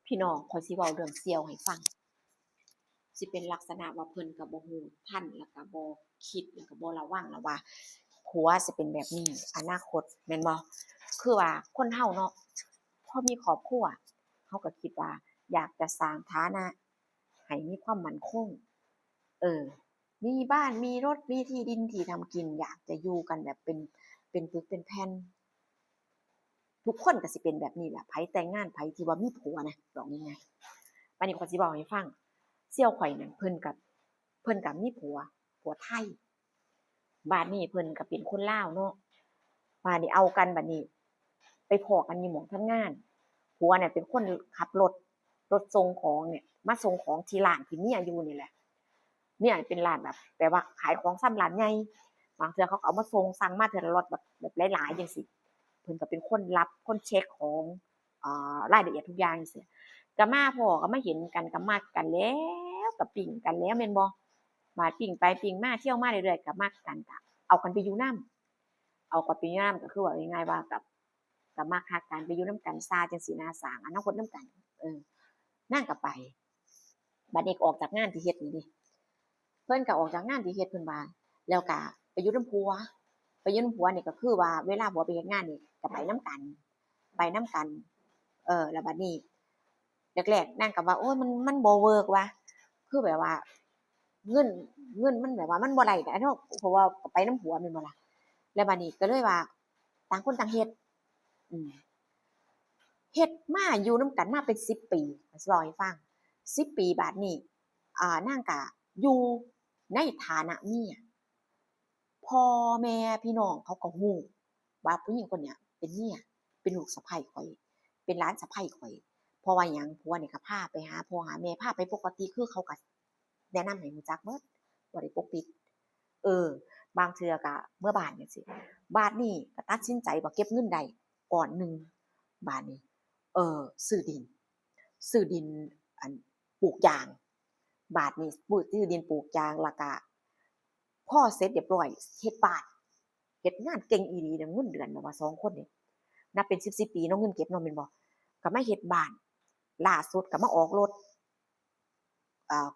พี่น้องขอยสิเว้าเรื่องเสี่ยวให้ฟังสิเป็นลักษณะว่าเพิ่นก็บ่ฮู้ทันแล้วก็บ่คิดแล้วก็บ่ระวังแล้วว่าผัวสิเป็นแบบนี้อนาคตแม่นบ่คือว่าคนเฮาเนาะพอมีครอบครัวเขาก็คิดว่าอยากจะสร้างฐานะให้มีความมั่นคงเออมีบ้านมีรถมีที่ดินที่ทำกินอยากจะอยู่กันแบบเป็นปึกเป็นแผ่น ทุกคนก็สิเป็นแบบนี้แหละไผแต่งงานไผที่ว่ามีผัวนะบอกง่ายๆบัดนี้ข้อยสิเว้าให้ฟังเสี่ยวข่อยนั่นเพิ่นก็มีผัวไทยบัดนี้เพิ่นก็เป็นคนลาวเนาะบัดนี้เอากันบัดนี้ไปพ้อกันอยู่หม้องทำงานผัวเนี่ยเป็นคนขับรถส่งของเนี่ยมาส่งของที่ร้านที่เมียอยู่นี่แหละเมียเป็นร้านแบบแต่ว่าขายของซ้ำร้านใหญ่บางเทื่อเขาก็เอามาส่งสั่งมาเทื่อละล็อตแบบหลายๆจังซี้เพิ่นก็เป็นคนรับคนเช็กของรายละเอียดทุกอย่างจังซี้ก็มาพ้อก็มาเห็นกันก็มักกันแล้วก็ปิ๊งกันแล้วแม่นบ่บัดปิ๊งไปปิ๊งมาเที่ยวมาเรื่อยๆก็มักกันก็เอากันไปอยู่นำเอากันไปอยู่นำก็คือว่าง่ายๆว่าก็มักฮักกันไปอยู่นำกันซาจังซี้นะสร้างอนาคตนำกันเออนางก็ไปบัดนี้ก็ออกจากงานที่เฮ็ดนี่เด้เพิ่นก็ออกจากงานที่เฮ็ดเพิ่นว่าแล้วก็ไปอยู่นำผัวไปอยู่นำผัวนี่ก็คือว่าเวลาผัวไปเฮ็ดงานนี่ก็ไปนำกันไปนำกันแล้วบัดนี้แรกๆนางก็ว่าโอ๊ยมันบ่เวิร์กว่ะคือแบบว่าเงินเงินมันแบบว่ามันบ่ได้อะเนาะเพราะว่าก็ไปนำผัวแม่นบ่ล่ะแล้วบัดนี้ก็เลยว่าต่างคนต่างเฮ็ดอืม เฮ็ดมาอยู่นำกันมาเป็น10ปีข้อยสิเว้าให้ฟัง10ปีบัดนี้นางก็อยู่ในฐานะเมียพ่อแม่พี่น้องเขาก็ฮู้ว่าผู้หญิงคนเนี้ยเป็นเมียเป็นลูกสะใภ้ข้อยเป็นหลานสะใภ้ข้อยเพราะว่าหยังผัวนี่ก็พาไปหาพ่อหาแม่พาไปปกติคือเขาก็แนะนำให้รู้จักเบิดบ่ได้ปกปิดเออบางเทื่อก็เมื่อบ้านจังซี้บัดนี้ก็ตัดสินใจว่าเก็บเงินได้ก้อนหนึ่งบัดนี้ เอ่อซื้อดินซื้อดินอันปลูกยางบาดนี้ปลูกซื้อดินปลูกยางแล้วก็พอเสร็จเรียบร้อยเฮ็ดบ้านเฮ็ดงานเก่งอีหลีเด้อเงินเดือนแบบว่า2คนนี่นับเป็น10ๆปีเนาะเงินเก็บเนาะแม่นบ่ก็มาเฮ็ดบ้านล่าสุดก็มาออกรถ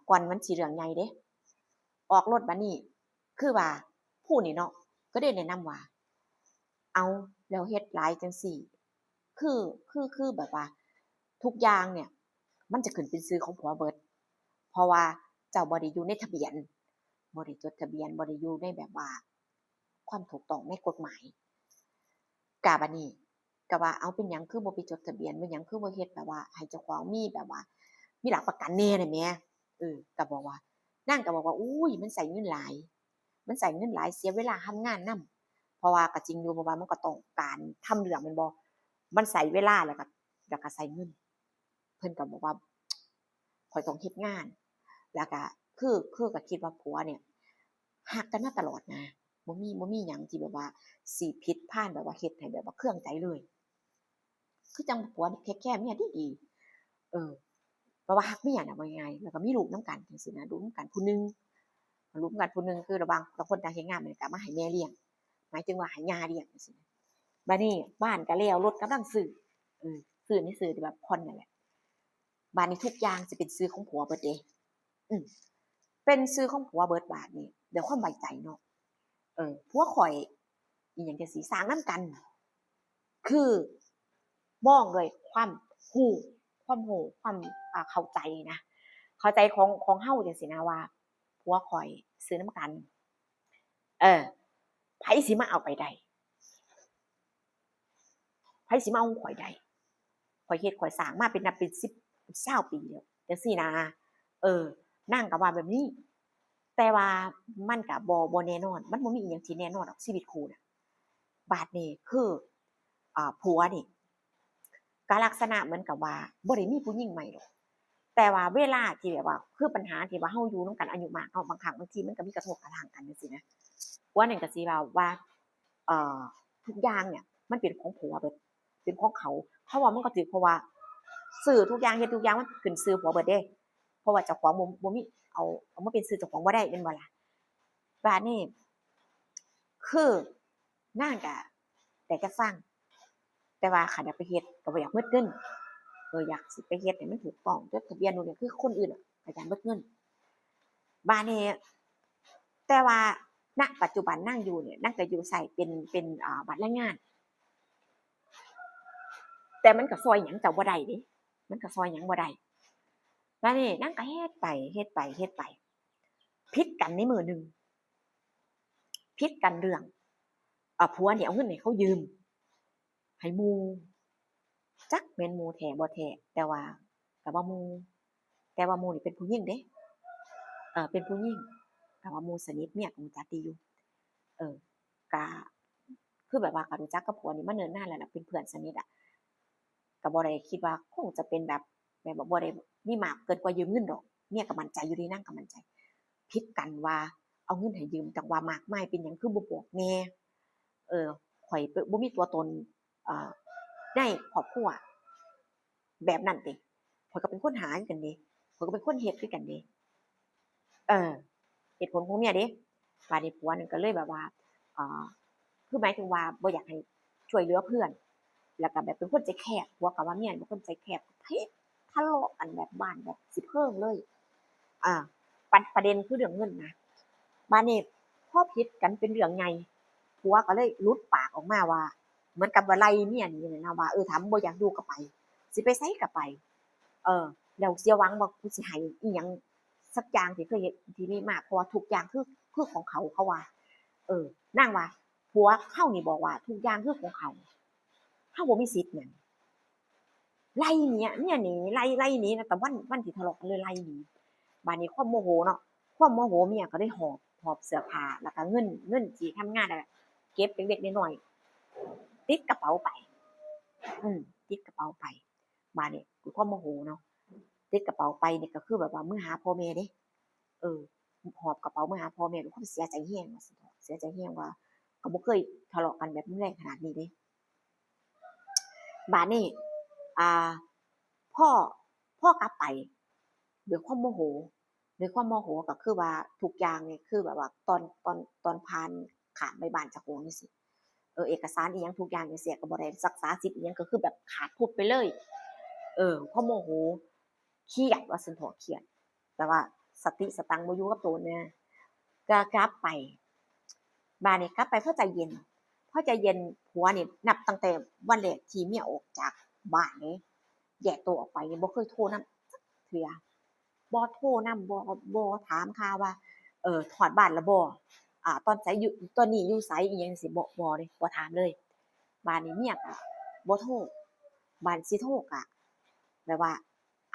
ก่อนมันสิเรื่องใหญ่เดะออกรถบัดนี้คือว่าผู้นี่เนาะก็ได้แนะนำว่าเอาแล้วเฮ็ดหลายจังซี้ คือคือแบบว่าทุกอย่างเนี่ยมันจะขึ้นเป็นชื่อของผัวเบิดเพราะว่าเจ้าบ่ได้อยู่ในทะเบียนบ่ได้จดทะเบียนบ่ได้อยู่ในแบบว่าความถูกต้องในกฎหมายกะบัดนี้ก็ว่าเอาเป็นหยังคือบ่ไปจดทะเบียนเป็นหยังคือบ่เฮ็ดแบบว่าให้เจ้าของมีแบบว่ามีหลักประกันแหน่น่ะแหมก็บอกว่านางก็บอกว่าอุ๊ยมันใช้เงินหลายมันใช้เงินหลายเสียเวลาทำงานนำเพราะว่าก็จริงอยู่เพราะว่ามันก็ต้องการทำเรื่องแม่นบ่ มันใช้เวลาแล้วก็ใช้เงินเพิ่นก็บอกว่าข้อยต้องเฮ็ดงานแล้วก็คือก็คิดว่าผัวเนี่ยรักกันมาตลอดนะบ่มีหยังที่แบบว่าสิผิดพลาดแบบว่าเฮ็ดให้แบบว่าเคืองใจเลยคือจั่งผัวนี่เทกแคร์เมียดีๆเพราะว่ารักเมียน่ะว่าง่ายๆแล้วก็มีลูกนำกันจังซี้นะลูกนำกันผู้หนึ่งลูกนำกันผู้หนึ่งคือระหว่างต่างคนต่างเฮ็ดงานบัดนี้ก็เอามาให้แม่เลี้ยงหมายถึงว่าให้ย่าเลี้ยงจังซี้นะบัดนี้บ้านก็แล้วรถกำลังซื้อ เออซื้อนี่ซื้อที่แบบผ่อนนั่นแหละบาดนี้ทุกอย่างสิเป็นชื่อของผัวเบิดเดะอืมเป็นชื่อของผัวเบิดบาดนี้ด้วยความไว้ใจเนาะผัวข้อยอิหยังจั่งซี้สร้างนำกันคือมองด้วยความรู้ความเข้าใจนะเข้าใจของเฮาจังซี้นะว่าผัวข้อยซื้อนำกันเออไผสิมาเอาไปได้ไผสิมาเอาของข้อยได้ ข้อยเฮ็ดข้อยสร้างมาเป็นนับเป็น10เป็น20ปีแล้วจังซี้นะเออนางก็ว่าแบบนี้แต่ว่ามันก็บ่แน่นอนมันบ่มีอิหยังที่แน่นอนดอกชีวิตคู่น่ะบาดนี้คือผัวนี่ก็ลักษณะเหมือนกับว่าบ่ได้มีผู้หญิงใหม่หรอกแต่ว่าเวลาที่แบบว่าคือปัญหาที่ว่าเฮาอยู่นำกันอายุมากเนาะบางครั้งบางทีมันก็มีกระทบกระทั่งกันจังซี้นะผัวนั่นก็สิว่าเอ่อทุกอย่างเนี่ยมันเป็นของผัวเบิดเป็นของเขาเขาว่ามันก็ถูกเพราะว่า ซื้อทุกอย่างเฮ็ดทุกอย่างมันขึ้นชื่อผัวเบิดเดะเพราะว่าเจ้าของบ่มีเอามาเป็นชื่อเจ้าของบ่ได้แม่นบ่ล่ะบัดนี้คือนางก็ได้แต่ฟังแต่ว่าคันอยากไปเฮ็ดก็บ่อยากเบิดเงิน อยากสิไปเฮ็ดให้มันถูกต้องจดทะเบียนนู่นนี่คือคนอื่นอะก็ย้านเบิดเงินบัดนี้แต่ว่าณปัจจุบันนั่งอยู่เนี่ยนั่งก็อยู่ไสเป็นบัตรแรงงานแต่มันก็ช่วยหยังเจ้าบ่ได้เดะมันก็ช่วยหยังบ่ได้บัดนี้นางก็เฮ็ดไปผิดกันในมื้อหนึ่งผิดกันเรื่องผัวนี่เอาเงินให้เขายืมให้หมู่จักแม่นหมู่แท้บ่แท้แต่ว่าก็ว่าหมู่แต่ว่าหมู่นี่เป็นผู้หญิงเดะเป็นผู้หญิงแต่ว่าหมู่สนิทเมียก็รู้จักดีอยู่เออก็คือแบบว่าก็รู้จักกับผัวนี่มาเนิ่นนานแล้วล่ะเป็นเพื่อนสนิทอะก็บ่ได้คิดว่าคงจะเป็นแบบว่าบ่ได้มีมากเกินกว่ายืมเงินดอกเมียก็มั่นใจอยู่เดะนางก็มั่นใจผิดกันว่าเอาเงินให้ยืมจักว่ามากมายเป็นหยังคือบ่บอกแหน่ข้อยบ่มีตัวตนอ่าในครอบครัวแบบนั้นติข้อยก็เป็นคนหาคือกันเดะข้อยก็เป็นคนเฮ็ดคือกันเดะเออเหตุผลของเมียเดะบัดนี้ผัวนั่นก็เลยแบบว่าอ่าคือหมายถึงว่าบ่อยากให้ช่วยเหลือเพื่อนแล้วก็แบบเป็นคนใจแคบผัวก็ว่าเมียเป็นคนใจแคบทะเลาะกันแบบบ้านแบบสิเพิงเลยอาประเด็นคือเรื่องเงินนะบัดนี้พอผิดกันเป็นเรื่องใหญ่ผัวก็เลยหลุดปากออกมาว่าเหมือนกับว่าไล่เมียหนีนั่นนะว่าถ้าบ่อยากอยู่ก็ไปสิไปไสก็ไปแล้วเสียหวังว่ากูสิให้อิหยังสักอย่างที่เคยเฮ็ดที่มีมาเพราะว่าทุกอย่างคือของเขาเขาว่าเออนางว่าผัวเรานี่บอกว่าทุกอย่างคือของเขาเราบ่มีสิทธิ์หยังไล่หนีอะเมียหนีไล่หนีนะแต่วันที่ทะเลาะกันเลยไล่หนีบัดนี้ความโมโหเนาะความโมโหเมียก็เลยหอบเสื้อผ้าแล้วก็เงินที่ทำงานนั่นแหละเก็บเล็กๆน้อยๆติดกระเป๋าไปอืมติดกระเป๋าไปบัดนี้ด้วยความโมโหเนาะติดกระเป๋าไปนี่ก็คือแบบว่ามื้อหาพ่อแม่เดะเออหอบกระเป๋ามื้อหาพ่อแม่ด้วยความเสียใจแรงว่าซั่นเถาะเสียใจแรงว่าก็บ่เคยทะเลาะกันแบบรุนแรงขนาดนี้เดะบัดนี้อ่า พ่อพ่อกลับไปด้วยความโมโหด้วยความโมโหก็คือว่าทุกอย่างนี่คือแบบว่าตอนผ่านข้ามไปบ้านเจ้าของจังซี้เอกสารอิหยังทุกอย่างจังซี้ก็บ่ได้รักษาสิทธิ์อิหยังก็คือแบบขาดพุดไปเลยความโมโหเครียดว่าซั่นเถาะเครียดแต่ว่าสติสตังค์บ่อยู่กับตัวเนี่ยก็กลับไปบัดนี้กลับไปพอใจเย็นผัวนี่นับตั้งแต่วันแรกที่เมียออกจากบ้านเลยแยกตัวออกไปนี่บ่เคยโทรนำจักเทื่อ บ่โทรนำบ่ถามข่าวว่าฮอดบ้านแล้วบ่ตอนไสอยู่ตอนนี้อยู่ไสอิหยังจั่งซี้บ่เดะบ่ถามเลยบัดนี้เมียก็บ่โทรบัดสิโทรก็แบบว่า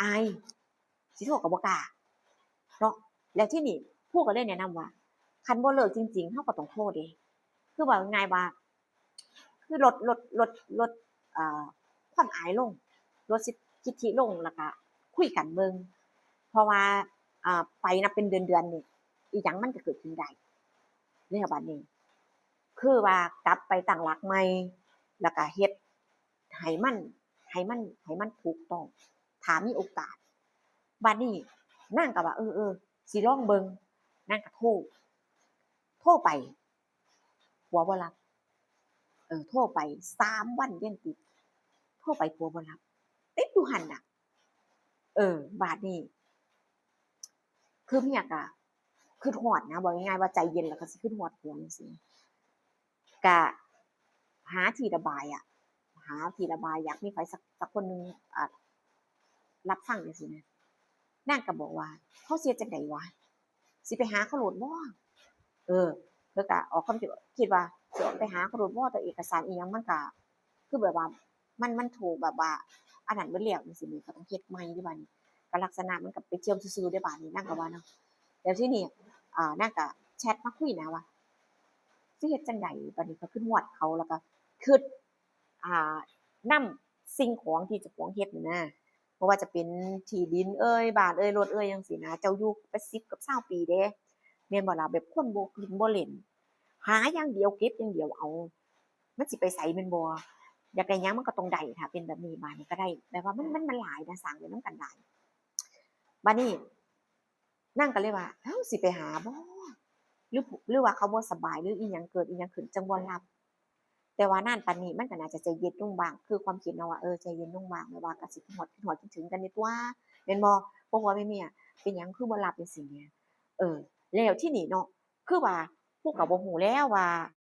อายสิโทรก็บ่กล้าเนาะแล้วทีนี้ครูก็เลยแนะนำว่าคันบ่เลิกจริงๆเราก็ต้องโทรเดะคือว่าง่ายๆว่าคือลดอ่าความอายลงลดสิทธิลงแล้วก็คุยกันเบิ่ง เพราะว่าไปนับเป็นเดือนๆนี่อีหยังมันก็เกิดขึ้นได้ในบัดนี้คือว่ากลับไปตั้งหลักใหม่แล้วก็เฮ็ดให้มันให้มันถูกต้องถ้ามีโอกาสบัดนี้นางก็ว่าสิลองเบิ่งนางก็โทรไปผัวบ่รับโทรไป3 วันเรียงติดโทรไปผัวบ่รับติดอยู่หั้นน่ะบัดนี้ คือเมียก็คิดฮอดนะบอกง่ายๆว่าใจเย็นแล้วก็สิคิดฮอดผัวจังซี่ก็หาที่ระบายอะหาที่ระบายอยากมีไผสักคนหนึ่งอ่ารับฟังจังซี้นะนางก็บอกว่าเขาสิเฮ็ดจั่งใดวะสิไปหาเขาโลดบ่เออเพิ่นก็ออกความคิดว่าสิไปหาเขาโลดบ่แต่เอกสารอิหยังมันก็คือแบบว่ามันถูกแบบว่าอันนั้นเบิดแล้วจังซี้แหมก็ต้องเฮ็ดใหม่อยู่บัดนี้ก็ลักษณะมันก็ไปเจียมซื่อๆเดะบัดนี้นางก็ว่าเนาะ แล้วทีนี้นางก็แชตมาคุยนะว่าสิเฮ็ดจั่งใดบัดนี้ก็คือฮอดเขาแล้วก็คิดอ่านำสิ่งของที่เจ้าของเฮ็ดนี่นะบ่ว่าจะเป็นที่ดินบ้านรถจั่งซี้นะเจ้าอยู่เป็น10กับ20ปีเดะแม่นบ่ล่ะแบบคนบ่กินบ่เล่นหาอย่างเดียวเก็บอย่างเดียวเอามันสิไปไสแม่นบ่อยากได้หยังมันก็ต้องได้ถ้าเป็นแบบนี้บัดนี้ก็ได้แบบว่ามันหลายนะสร้างไว้นำกันหลายบัดนี้ นางก็เลยว่าเอ้าสิไปหาบ่หรือว่าเขาบ่สบายหรืออิหยังเกิดอิหยังขึ้นจังบ่รับ แต่ว่านานปานนี้มันก็น่าจะใจเย็นลงบ้างคือความคิดเนาะว่าใจเย็นลงบ้างแบบว่าก็สิคิดฮอดคิดถึงกันนี่ตั่วแม่นบ่พ่อแม่ๆเป็นหยังคือบ่รับจังซี้แหมแล้วทีนี้เนาะคือว่าเราก็บ่ฮู้แล้วว่า